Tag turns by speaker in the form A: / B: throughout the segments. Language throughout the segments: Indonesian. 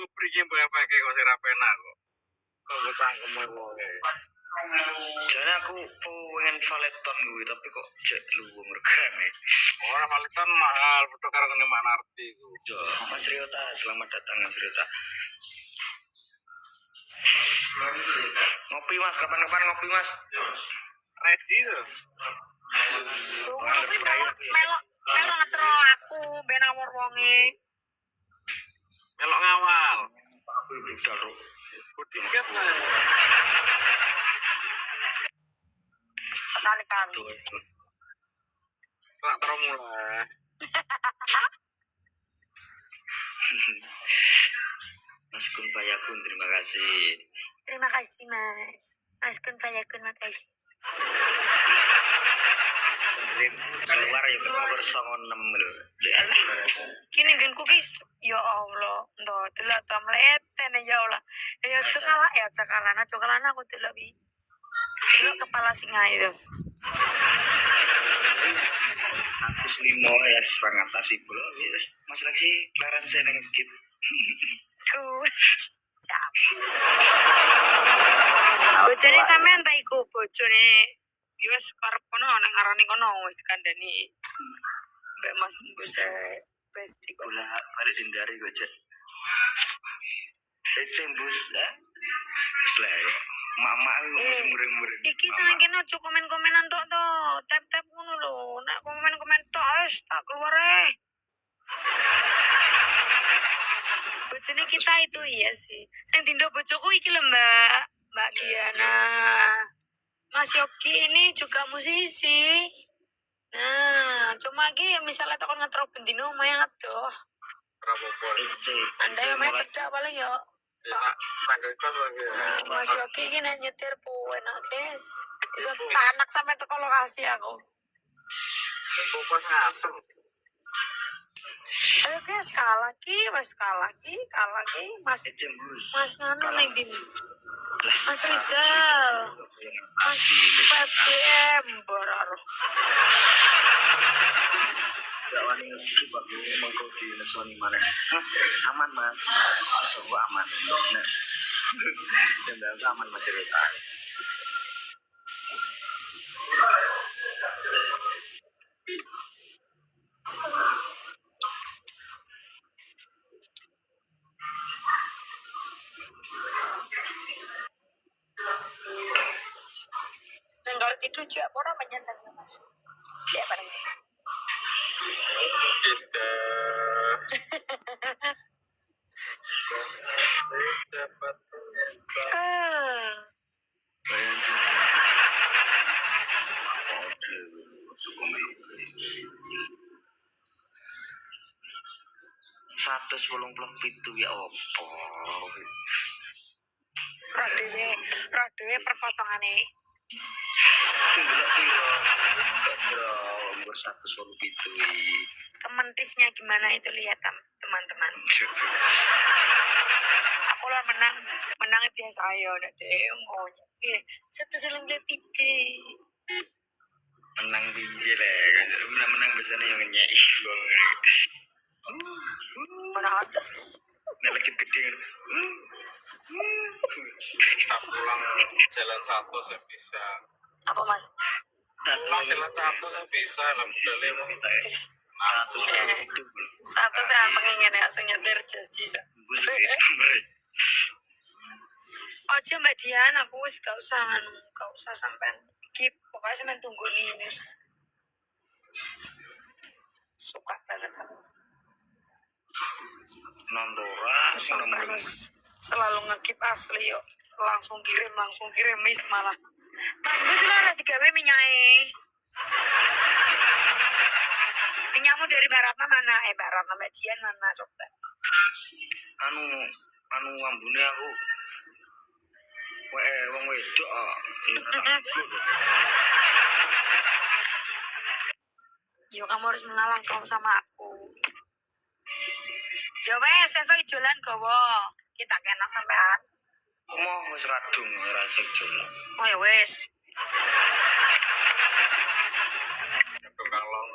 A: Priki mbak pakai kok sira penak kok. Kok cangkeme wonge.
B: Jane aku pengen valeton gue tapi kok cek luwung regane.
A: Ora valeton mahal, padha karo ngene Mak Narti iku.
B: Yo, Mas Riota, selamat datang Mas Riota. Ngopi Mas, kapan-kapan ngopi Mas.
A: Ready to.
C: Melok ngetro aku ben awor wonge.
A: Melok ngawal.
B: Aku budal ro.
A: Tiket lah.
C: Tarikan.
A: Tak terus mulai.
B: Mas Kun Fayakun, terima kasih.
C: Terima kasih Mas. Mas Kun Fayakun makasih.
B: Keluar ya nomor 96 lho.
C: Kini gen cookies. Ya Allah, ndak delok ta mleten ya Allah. Ya cokalana aku delok bi. Delok kepala singa itu.
B: 105 ya sangatasi pula wis Mas Lexi clearance ning git.
C: Cap. Bojone sampean ta iku bojone. Yo wis karep kono nang ngarani kono wis dikandani. Mbak Mas Buse pasti
B: Bola balik hindari gue cek. Cembus lah. Selai. Mak-mak muring-muring.
C: Iki seneng ojo komen-komenan tok to. Tap-tap ngono lho. Nek komen-komen tok wis tak keluar Bojone kita itu iya sih. Sing dindo bojoku iki lho Mbak Diana. Mas Yogi ini juga musisi. Nah, cuma iki misalnya takon ngetro bendino lumayan adoh. Anda yang main cedak paling ya. Mas Yogi iki nek nyetir po enak guys. Iso tanak sampai teko lokasi aku.
A: Fokus ngasem.
C: Ayo guys, kalah lagi, Mas Mas nganu ning ndi? Mas Rizal. Mas FCM Boraro.
B: Ya wani coba gue mongko di nesoni mana. Aman Mas. Coba aman. Nah. Dan aman Mas Rita.
C: Kalau tidur juga pora menyantan Mas. Cek bareng.
A: Kita dapat
B: Satu 180 ya opo.
C: Radewe perpotongane.
B: Sing delok piro? Nomor 180
C: Kementisnya gimana itu lihat teman-teman. Aku lah menangnya biasa ayo nek dhewe ngono. 193.
B: Menang biji lah. Menang biasanya yang nyai bang.
C: Mana ada?
B: Nah lagi gede kan.
A: kita pulang jalan satu saya bisa.
C: Apa Mas?
A: Pulang jalan satu saya bisa. Alhamdulillah mau kita
C: Satu saya pengen asal nyetir janji. Ojo Mbak Dian, aku wis gak usah sampean skip. Pokoknya sampean tunggu Ninis. Suka banget aku.
B: Nondora
C: selalu ngekip asli yuk. Langsung kirim mis malah. Mas Bus lah digawe minyaknya. Minyakmu dari Mbak Ratna mana? Mbak Ratna Mbak Dian mana coba?
B: Anu ambune aku. Wong wedok.
C: Yo kamu harus mengalah sama aku. Yo wes sesuk ijolan gowo. Kita kena sampean.
B: Mau wis radung ora sik jolan.
C: Oh ya wes.
A: Mang Long.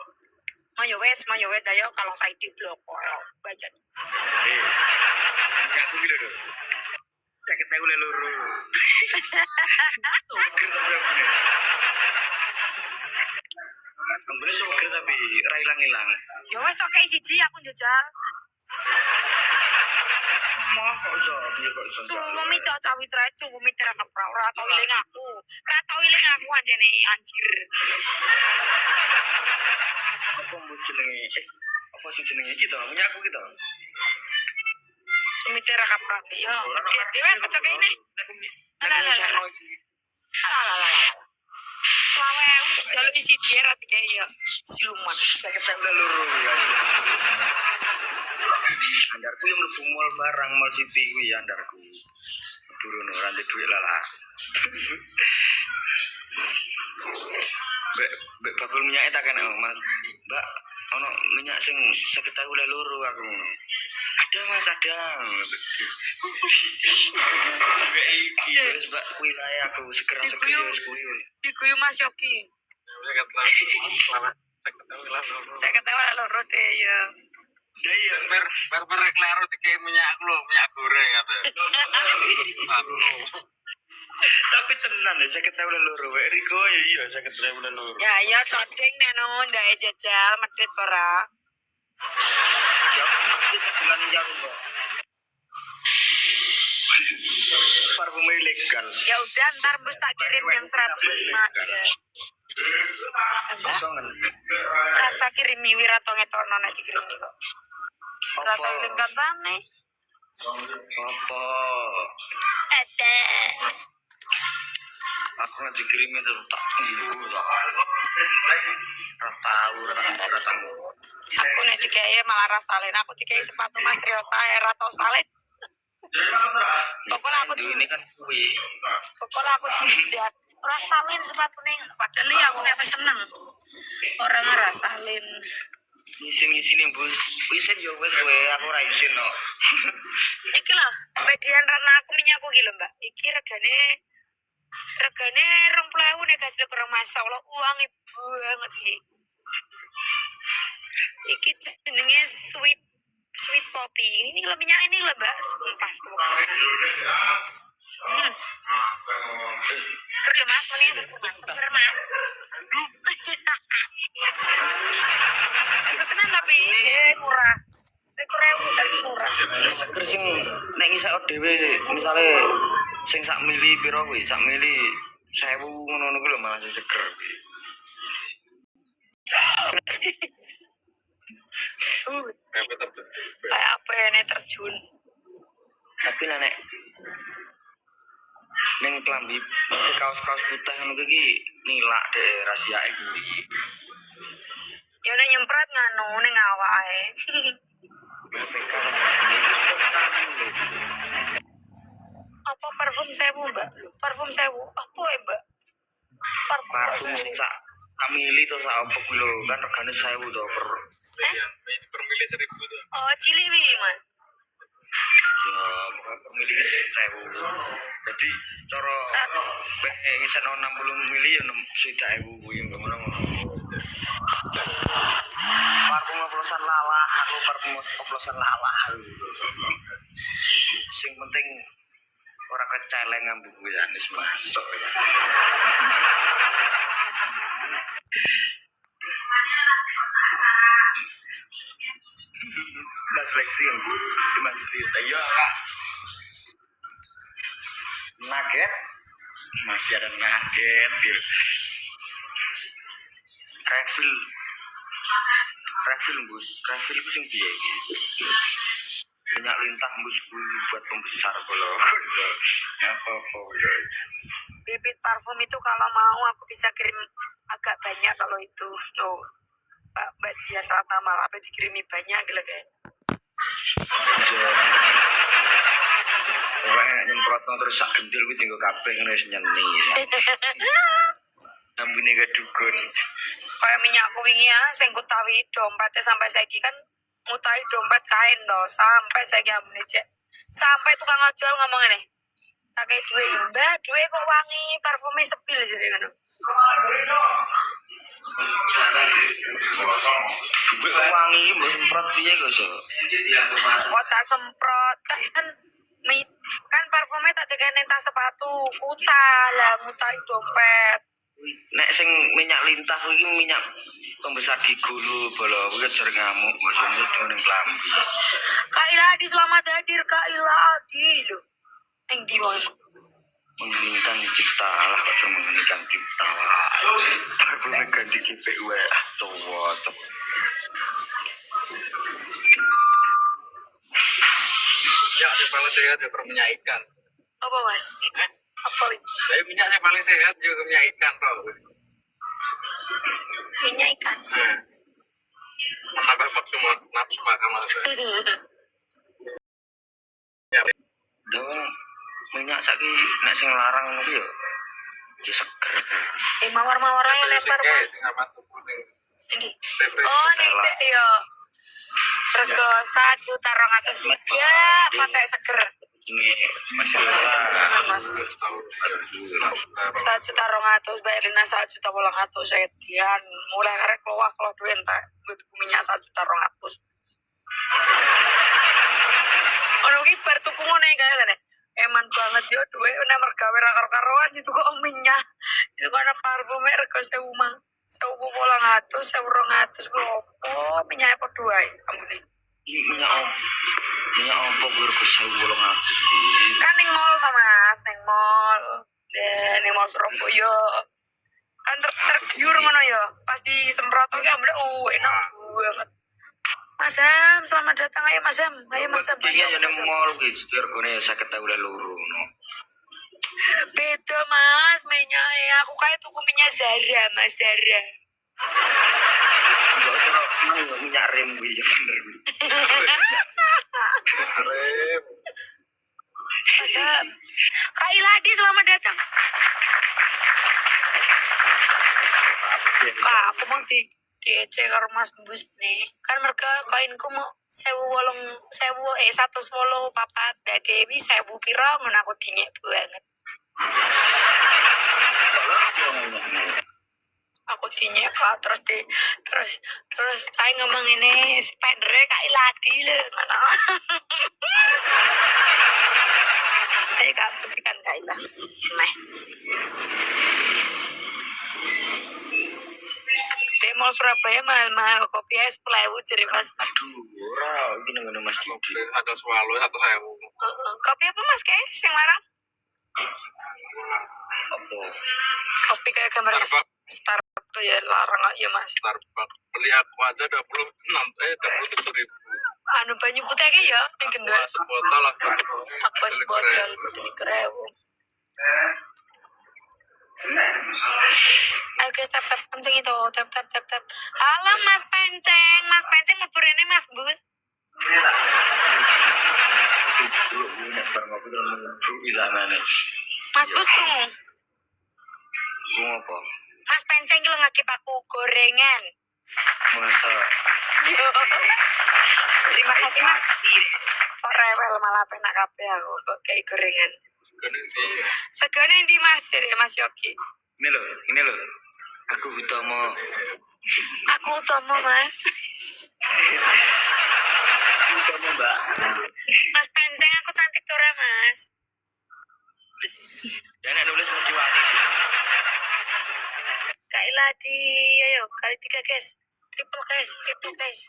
C: Mau ya wes ayo kalau saya di blok bajan.
B: Suger tapi ambune. Ambune suger tapi ra ilang-ilang.
C: Ya wes tok kayak siji aku njajal.
B: Mah kok iso, piye kok iso.
C: Cuma minta cawi terakhir, cuma minta keprak, ora tau iling aku. Ora tau iling aku anjene anjir.
B: Apa mbok jenenge? Apa sih jenenge iki to? Punya aku gitu.
C: Cuma minta keprak ya. Dite wes aja kene. Alah. Lawe jaluk isi jerat kayak ya siluman.
B: Saya ketemu loro ya. Andarku yang mlebu mall barang mall City kuwi andarku. Turun ora ndek duit lah. Mbak bakul minyak tak kena Mas. Mbak ono minyak sing 50.000 loro aku ngono. Ada Mas ada. Iki wis Mbak kuwi lae aku segera-segera wis kuwi.
C: Diguyu Mas Yogi. Saya ketawa loro deh ya.
B: Ya iya.
A: Ber klaro dikei minyak lho, minyak goreng kata.
B: Tapi tenan ya 50.000 loro. Wek Riko ya iya 50.000 loro.
C: Ya coding neno ndae jajal medhit ora.
B: Ya bulan jam kok. Parfum ilegal.
C: Ya udah ntar bus tak kirim yang 105 aja.
B: Kosongan.
C: Rasa kirimi Wirato ngetono nek dikirimi kok. Serata ning kancane.
B: Apa?
C: Ada.
B: Aku nanti kirimnya tuh tak tunggu lah. Tahu rata.
C: Aku nek dikei malah rasalin aku dikei sepatu Mas Ryota era tau salin. Pokoknya aku
B: ini kan kuwi.
C: Pokoknya aku dijat. Rasalin sepatune padahal ya aku nek seneng. Ora ngerasalin.
B: Isin bus. Isin yo wis kowe aku ora isin no.
C: Iki lho, median rana aku minyakku iki lho, Mbak. Iki regane 20.000 nek kasih kurang masalah uang ibu banget iki. Iki jenenge sweet poppy. Ini kalau minyak ini lho, Mbak. Sumpah. Seger ya Mas, ini seger Mas. Itu tenan tapi murah. Murah.
B: Seger sing nek ngisak dhewe misale sing sak mili pira kuwi? Sak mili 1.000 ngono kuwi lho malah seger kuwi.
C: Kayak apa ini terjun.
B: Tapi nek ning klambi kaos-kaos putih ngono iki nilak deh rahasiake kuwi.
C: Ya udah nyemprot nganu ning awake. Apa parfum sewu, Mbak? Parfum sewu. Apa ya, Mbak?
B: Parfum sing sak mili to sak opo kuwi lho kan regane 1.000 to per.
A: Per mili 1.000 tuh.
C: Oh, Ciliwi, Mas.
B: Ya, per mili 1.000. Jadi cara ngisekno 60 mili ya 60.000 kuwi ngono. Parfum oplosan lalah, aku parfum oplosan lalah. Sing penting ora keceleng ngambung wis anis masuk. Mas Lexi Mas Rita ya nugget masih ada nugget gitu. refill bus refill itu sing piye iki minyak lintah bus buat pembesar kalau apa
C: Bibit parfum itu kalau mau aku bisa kirim agak banyak kalau itu. Tuh. Mbak Jian Rata malah apa dikirimi banyak gitu kayak.
B: Orang nyemprot terus sak gendil kuwi tinggo kabeh ngene wis nyeni. Ambune kedukun.
C: Kayak minyakku wingi ya, sing kutawi dompetnya sampai saiki kan ngutai dompet kain toh, sampai saiki ambune cek. Sampai tukang ojol ngomong ini. Tak kayak duit, Mbak, duit kok wangi, parfumnya sepil sih ngono.
B: Duit wangi mbok semprot piye kok iso?
C: Kok tak semprot kan Kan parfumnya tak tekan tas sepatu, kuta lah, ngutai dompet.
B: Nek sing minyak lintah iki minyak pembesar gigu lho, bolo kuwi jar ngamuk maksudnya dengan klambi.
C: Kak Iladi selamat hadir Kak Iladi lho. Ning ndi wae.
B: Menginginkan cipta Allah kok cuma menginginkan cipta Allah ganti kipik wae cowok
A: Ya, yang paling sehat ya minyak ikan.
C: Apa Mas? Apa itu?
A: Tapi minyak yang paling sehat juga minyak ikan tau.
C: Minyak ikan.
A: Menambah nafsu makan mas.
B: dong minyak saiki nek sing larang ngono ya seger.
C: Mawar-mawar aja lempar Mas. Ini. Oh, nih yo. Rego 1.200.000 ya, patek seger.
B: Ini masih
C: Mas. 1.200.000 bayar Lina 1.800.000 sedian mulai karek keluar kalau duit tak butuh minyak 1.200.000. Ono ki bar tuku ngene kae ngene. Eman banget yo duwe nek mergawe ra karo-karoan itu kok minyak. Itu kan parfum rego 1.000 mang. 1.800, 1.200 kok opo minyak padha wae ambune.
B: minyak opo gue rego 1.800
C: Kan ning mall to Mas, ning mall. Ning mall Surabaya. Kan tergiur ngono ya. Pas disemprot ki ambune enak banget. Mas Ham, selamat datang. Ayo Mas Ham. Ayo Mas Ham.
B: iya ya ning mall kuwi regane 50.000 loro no.
C: Beda Mas, minyak aku kayak tuku minyak Zara, Mas Zara.
B: Enggak ora seneng minyak rem kuwi ya bener kuwi.
A: Rem.
C: Mas Ham. Kak Iladi selamat datang. Kak, aku mau diece karo Mas Bus nih. Kan mereka koinku mau 1.000 papat Dewi 1.000 pira ngono aku dinyek banget. Aku dinyek Kak terus saya ngomong ini spendere Kak Iladi lho ngono. Ayo Kak berikan Kak Ilah. Meh. Mall Surabaya mahal kopi es 10.000 jadi Mas.
B: Aduh, ora iki nang Mas Didi.
A: Ada swallow 1.000.
C: Kopi apa Mas kayak sing larang?
B: Apa?
C: Kopi kayak gambar Starbucks tuh ya larang ya Mas.
A: Starbucks beli aku aja 27.000.
C: Anu banyu putih kayak ya, yang gendut.
A: Sebotol lah.
C: Apa sebotol beli kerewu. Ayo guys tap penceng itu tap. Halo Mas Penceng mau ini Mas Bus. Mas Bus tunggu.
B: Gua apa?
C: Mas Penceng lo ngakip aku gorengan.
B: Masa
C: Terima kasih Mas. Kok rewel malah penak kabeh aku kok kayak gorengan. Segane ndi Mas? Mas Yogi.
B: Ini loh. Aku Utomo
C: Mas.
B: Utomo Mbak.
C: Mas Penceng aku cantik tuh Mas.
B: Dan nulis menjual.
C: Kak Iladi, ayo kali 3 guys. Triple guys.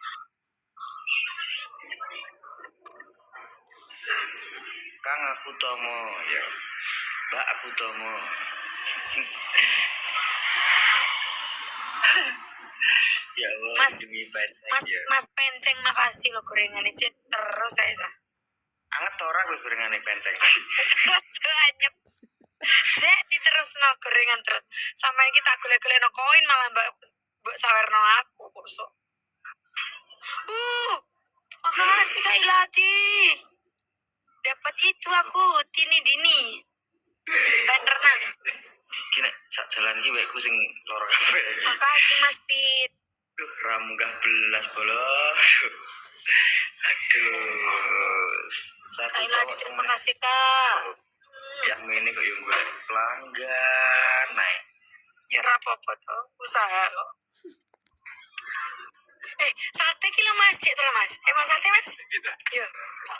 B: Kang aku Tomo ya. Mbak aku Tomo. Ya Allah,
C: Mas Penceng makasih lo gorengan ini terus saya.
B: Anget ora gue gorengane penceng.
C: Satu anyep. Jadi terus no gorengan terus. Sampai kita gule-gule no koin malah mbak sawer no aku kusuk. Makasih Kak Iladi. Dapat itu aku dini. Dan renang.
B: Kini sak jalan iki wekku sing loro kabeh.
C: Makasih Mas Pit.
B: Duh, ramunggah belas bolos. Aduh.
C: Kak Iladi terima kasih Kak.
B: Yang ini kok yang gue pelanggan naik.
C: Ya apa-apa tuh, usaha kok. Sate kilo mas, cek terus mas. Mas sate mas?
A: Gitu.
C: Iya.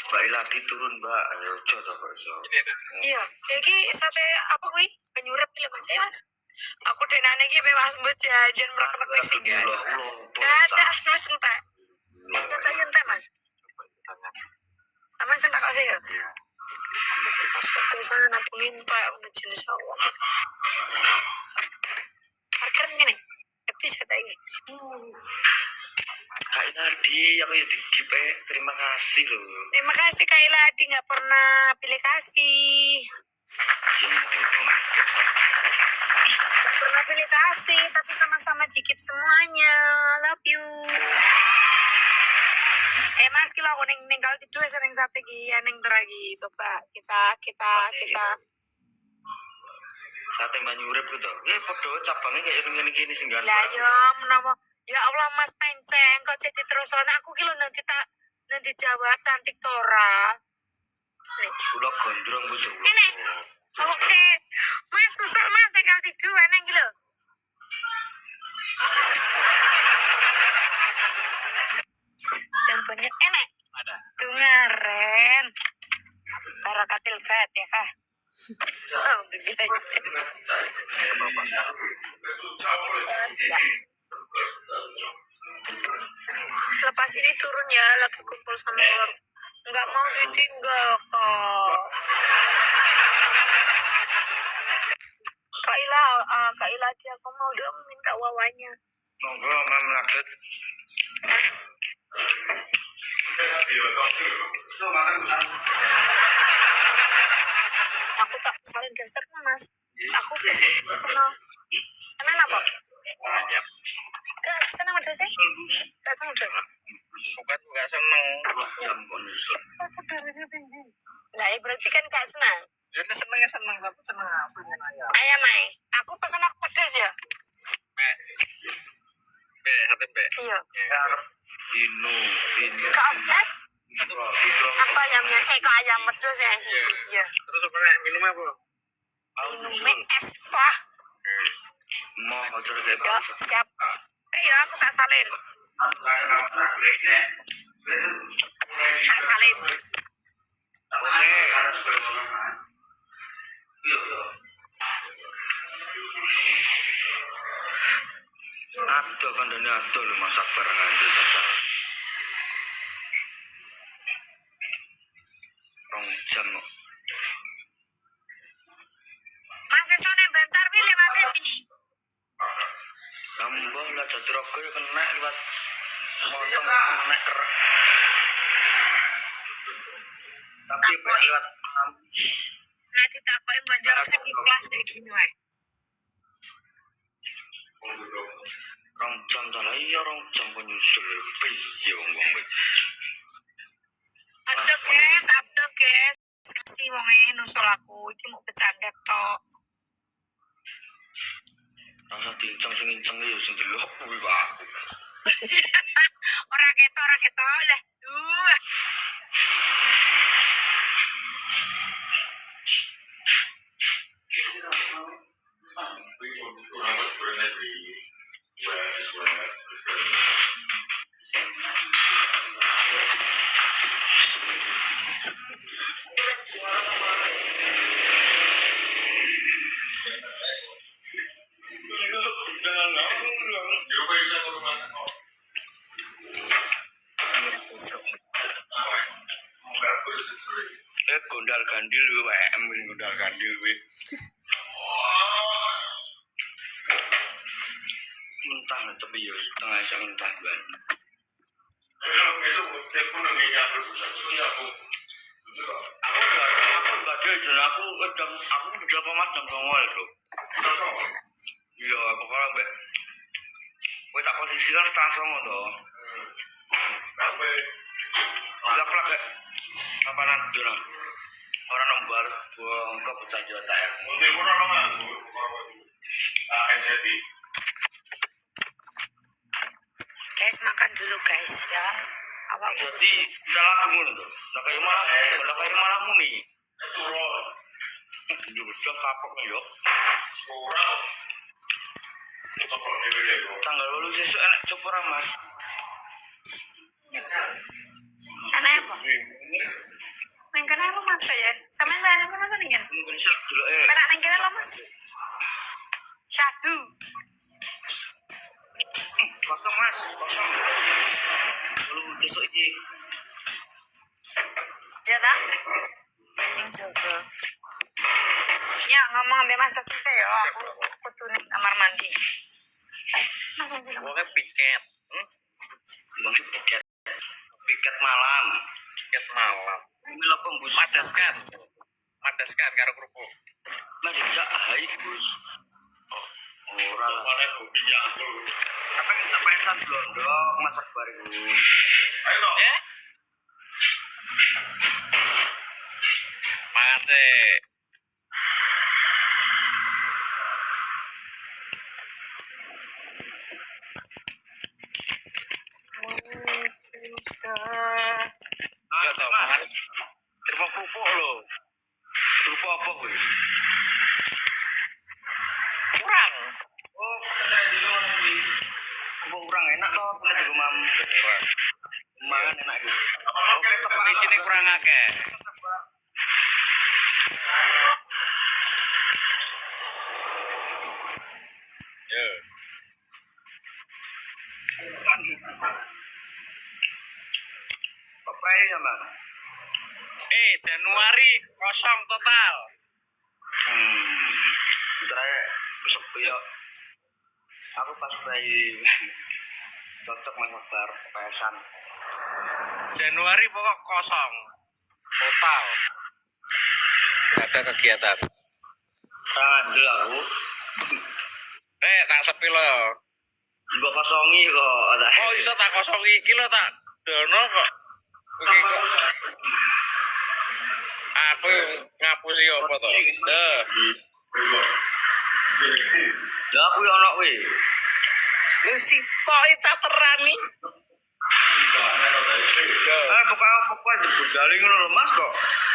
B: Mbak Iladi turun mbak, ayo coba kok iso.
A: Ini tuh.
C: Iya. Iki sate apa kuwi? Penyurep kilo mas, mas. Aku denane iki mas mbok jajan merek-merek wis enggak. Ada mas entek. Entek entek mas.
A: Coba ditanya.
C: Sama sentak kok sih ya.
A: Iya.
C: Biasanya nampung entek untuk jenis awak. Harga ngene. Tapi saya tak ingin.
B: Kak Iladi, aku ya digip terima kasih loh.
C: Terima kasih Kak Iladi, nggak pernah pilih kasih.
B: Yang
C: Nggak pernah pilih kasih, tapi sama-sama dikip semuanya. Love you. Mas, kilo aku neng kalau tidur sering sate gini, neng teragi. Coba kita.
B: sate Banyurep gitu. Podo cabangnya kayak gini sih enggak.
C: Lah yo menawa ya Allah Mas penceng kok jadi terus aku kilo nanti jawab cantik tora. Nih.
B: Kula gondrong Bu.
C: Ini. Oke. Mas susah Mas tinggal tidur neng kilo. Contohnya enak.
A: Ada.
C: Tungaren. Barakatil fat ya kah? Oh, lepas ini turun ya, lagi kumpul sama keluarga. Nggak mau ditinggal kok. Kak Ila dia aku mau dong minta wawanya.
B: Monggo Mam Ladet.
C: Aku tak salin geser mas. Aku senang. Emang apa? Gak senang ada sih? Gak senang ada.
A: Bukan nggak seneng.
B: Jam konsul.
C: Aku darahnya tinggi. Nah, berarti kan gak senang.
A: Ya ini seneng tapi seneng apa ayam.
C: Ayam Mai. Aku pesan aku pedas ya.
A: Sate be.
C: Iya.
B: Inu.
C: Kak Ostet? Apa ayamnya? Kak ayam pedas ya sih. Iya.
A: Terus sebenarnya minum apa?
C: Minum es pah.
B: Mau ngocor kayak
C: Ya, siap. Ya, aku tak salin. Tak salin.
B: Oke. Ado kandane ado lho masak bareng anjir pacar. 2 jam kok.
C: Mas esone bancar pi lewat iki.
B: Nambah lah Jatirogo ya kena lewat motong kena kerek. Tapi lewat
C: Nah ditakoki banjar sing kelas kayak gini wae.
B: 2 jam ta lah iya 2 jam kok nyusul piye wong-wong kuwi.
C: Aja guys, abdo guys. Kasih wonge nusul aku iki mau bercanda tok.
B: Rasa dinceng sing inceng ya sing delok kuwi Pak.
C: Ora ketok lah.
B: Gondal gandil WM gondal gandil kuwi. Mentah tapi ya tengah jam mentah ban. Aku badhe jen aku udah komat jam 09.00 lho. Iya, pokoknya mbak kowe tak posisikan 08.30 to. Aku lagi apa nanti orang nomor buang ke pecah jota ya.
C: Guys, makan dulu guys ya. Awak
B: Jadi kita lagu ngono to. Lah kaya malah muni. Yo bocah kapok yo. Tanggal 8 sesuk enak copora Mas.
C: Ana apa? Nang kana lo mas ya. Sampeyan nang kana to ningen.
B: Mungkin sih dulu
C: Penak nang kene lo mas. Syahdu.
B: kosong mas, kosong. Kalau besok ini,
C: Ya tak? Coba. Ya ngomong ambek Mas Sofi saya aku kudu ning kamar mandi. Mas Sofi.
A: Pokoknya piket.
B: bang piket, piket malam.
A: Piket malam.
B: Mila pembus.
A: Madaskan karo kerupuk.
B: Mari jak hai bus. Ora lah.
A: Boleh kopi jangkul.
B: Apa kita pesan blondong masak bareng.
A: Ayo toh. Ya. Mangan sih. Ya toh, mangan. Terima kerupuk lo.
B: Kerupuk apa kuwi?
A: Kurang.
B: Oh, saya dulu kuwi. Kerupuk kurang enak toh, nek di rumah.
A: Kurang.
B: Mangan enak gitu.
A: Oke, di sini kurang akeh. Yo.
B: Apa ya, Mas?
A: Januari kosong total.
B: Terakhir besok ya. Aku pas bayi cocok Mas Akbar pesan.
A: Januari pokok kosong total. Gak ada kegiatan.
B: Ngandel aku.
A: Tak sepi lo.
B: Juga kosongi kok.
A: Oh iso tak kosongi iki lo tak dono kok. Iki kok. Aku ngapusi apa to?
B: Lah aku yo ono kuwi.
A: Wis sitoki cateran nih.
B: Pokoknya dibudali ngono lho Mas kok.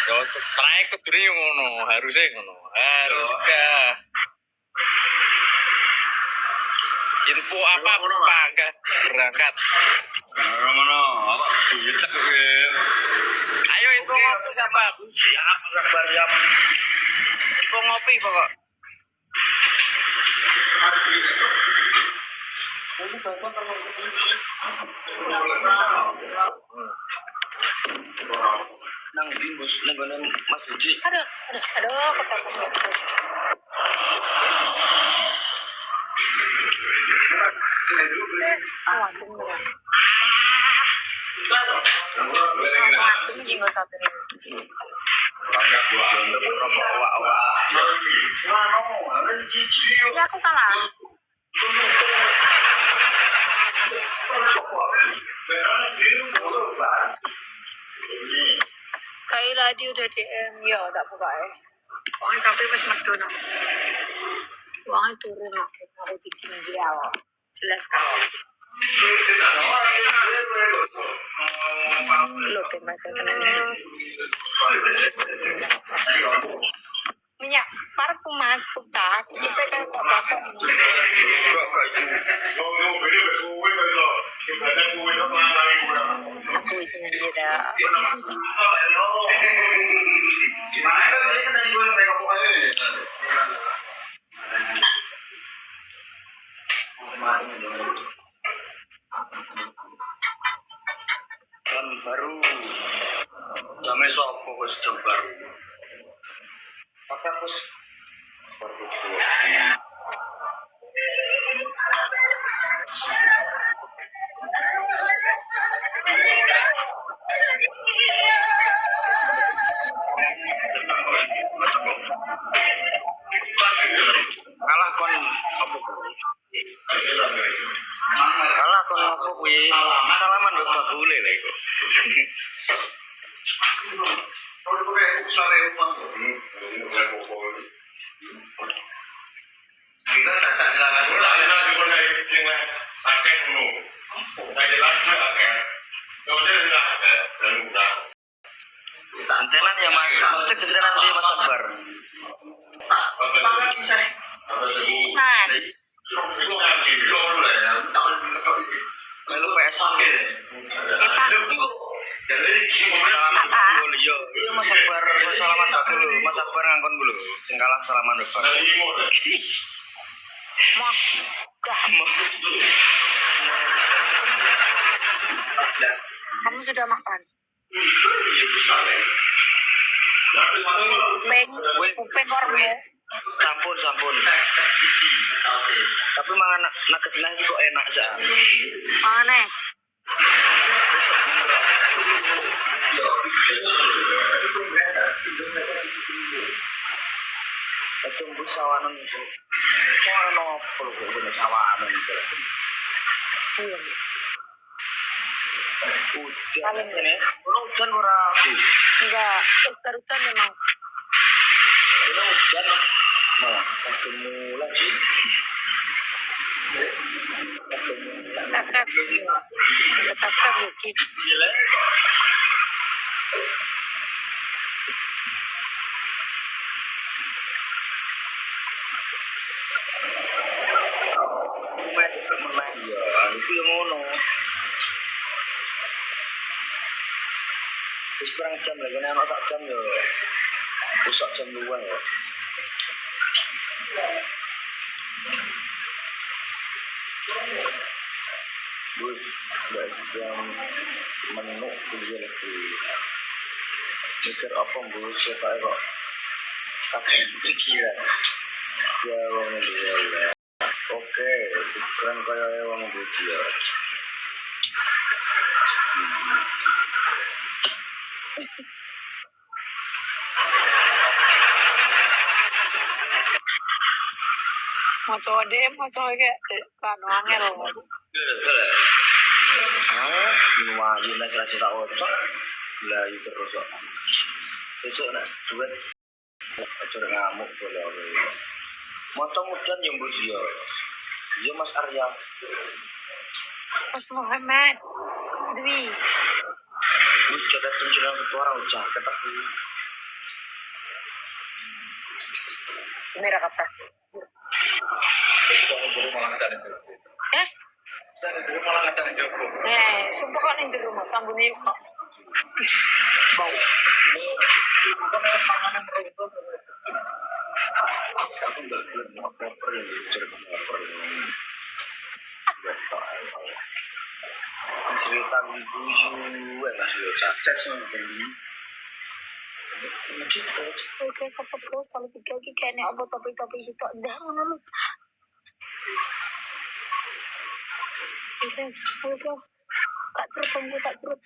A: Yo terakhir kudune yo ngono, harusnya ngono. Harus gak. Info apa enggak berangkat.
B: Ngono, apa dicek kowe.
A: Ayo info ngopi apa?
B: Siap Akbar siap.
A: Info ngopi pokok.
B: Nang dimbus nang ngene Mas Didi.
C: Aduh, ketakutan. Waduh, beneran. Langsung aku jinggo satu nih. Ya aku kalah. Kaila dia udah DM ya tak buka ya. Uangnya tapi pas McDonald. Uangnya turun aku bikin dia jelas kan. Lo pembaca kena minyak parfum mas putak itu kan kok bapak aku isinya beda
B: Kan baru jame sopo wis jam baru. Pakai pus baru. Kalah kon apa kuwi? Kalah kon apa kuwi? Salaman kok gak boleh lho iku. Kita saja antenan ya mas, maksudnya gentenan dia mas Akbar.
C: Mas
B: Lalu PSan
C: Pak
B: salaman aku lho, Mas Akbar ngangkon ku lho. Sing kalah salaman lho, Pak.
C: Mas, kamu sudah makan? Kupeng kormo.
B: Sampun. Tapi mangan nugget nah iki kok enak sa.
C: Mana?
B: Kecumbu sawanan itu. Sawanan opo lho kok sawanan itu. Hujan ini, hujan ora.
C: Enggak, hujan memang.
B: Ini hujan malah ketemu lagi.
C: Tetap lagi.
B: Itu yang ngono. Wis kurang jam lagi nek ana sak jam yo. Besok jam 2 ya. Bus, jam menu kuliah lagi. Mikir apa bus siapa kok? Tapi pikiran. Ya wong dia ya. Oke, pikiran kaya wong dia.
C: Mau coba kayak kan angel.
B: Semua Yunas rasa tak ocok, belayu terus kok. Besok nak duit, ocok ngamuk boleh. Motor mudan yang bosio, yo Mas Arya,
C: Mas Muhammad, Dwi.
B: bus jaket tujuan orang ucap ketak.
C: Merah kata. Sumpah kok ning rumah sambune kok. Bau.
B: Cerita ibu enak sukses mungkin.
C: Oke, cepet terus kalau tiga kayaknya apa topi itu dah ngono lu. Terus tak terus.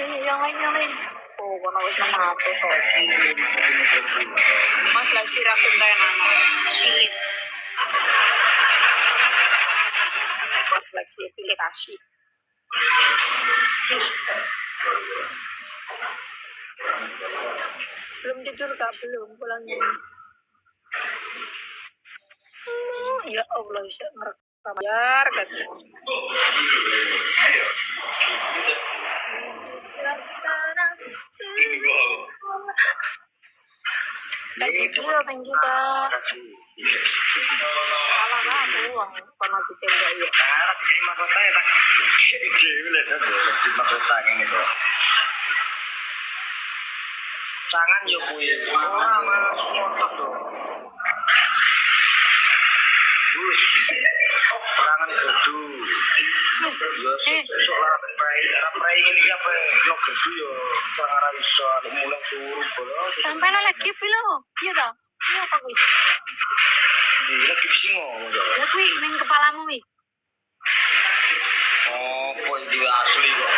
C: Yang lain. Oh, kono wis nang atus soji. Mas lagi sirapin kayak nana. Silit. Mas lagi pilih kasih. Belum tidur kak, belum pulangnya. Ya Allah, bisa merekam biar kan. Kak Jibril, thank you kak. Salah kak, uang karena ditembak ya.
B: Nah, di mahkota ya tak. Gila dah, di mahkota ini tuh. Jangan yo kuwi. Ora malah motor tuh. Bus. Jangan gedu. Yo sok prai ini apa no gedu yo sangat ra iso mulai turu bolo.
C: Sampai lagi pilo. Iya toh? Iya apa kuwi?
B: Lagi singo.
C: Ya kuwi ning kepalamu wi.
B: Oh, poin juga asli kok.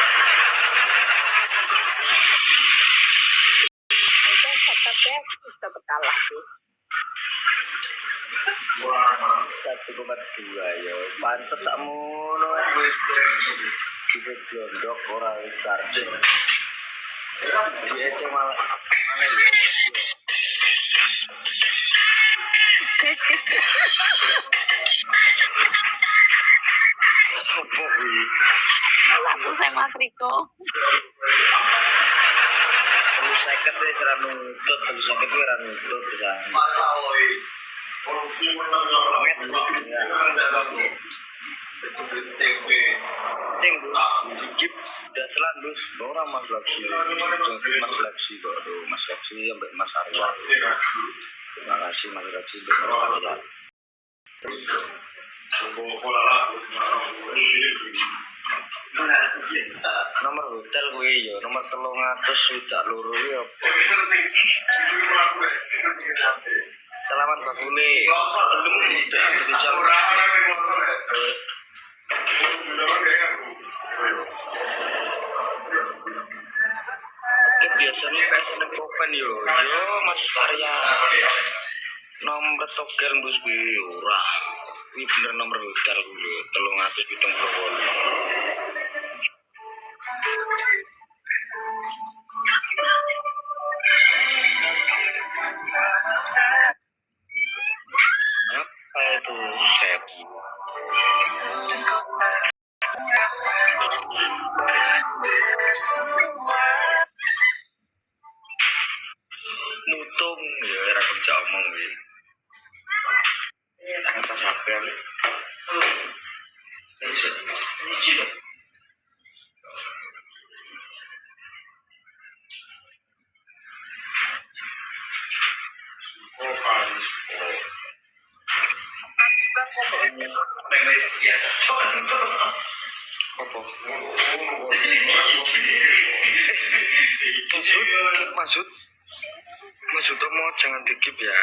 C: Bisa berkalah sih.
B: Wah, 1,2 ya. Pancet sakmono. Kita jondok ora target. Dia cuma mana ya? Sopo kuwi?
C: Aku saya Mas Riko.
B: Perlu sakit deh cara nutut, perlu sakit deh cara nutut kan. Ting, tidak selandus orang Mas Laksi Mas Laksi kok tuh Mas Laksi sampai Mas Arya terima kasih Mas Laksi untuk Mas Arya nomor hotel gue ya nomor 300 sudah loro ya selamat bakule belum di jam biasanya kopen yo Mas Arya nomor togel bus gue ora ini bener nomor hotel gue 370 apa itu set mutung ya era kerja omong gue atas HP maksud mau jangan dikip ya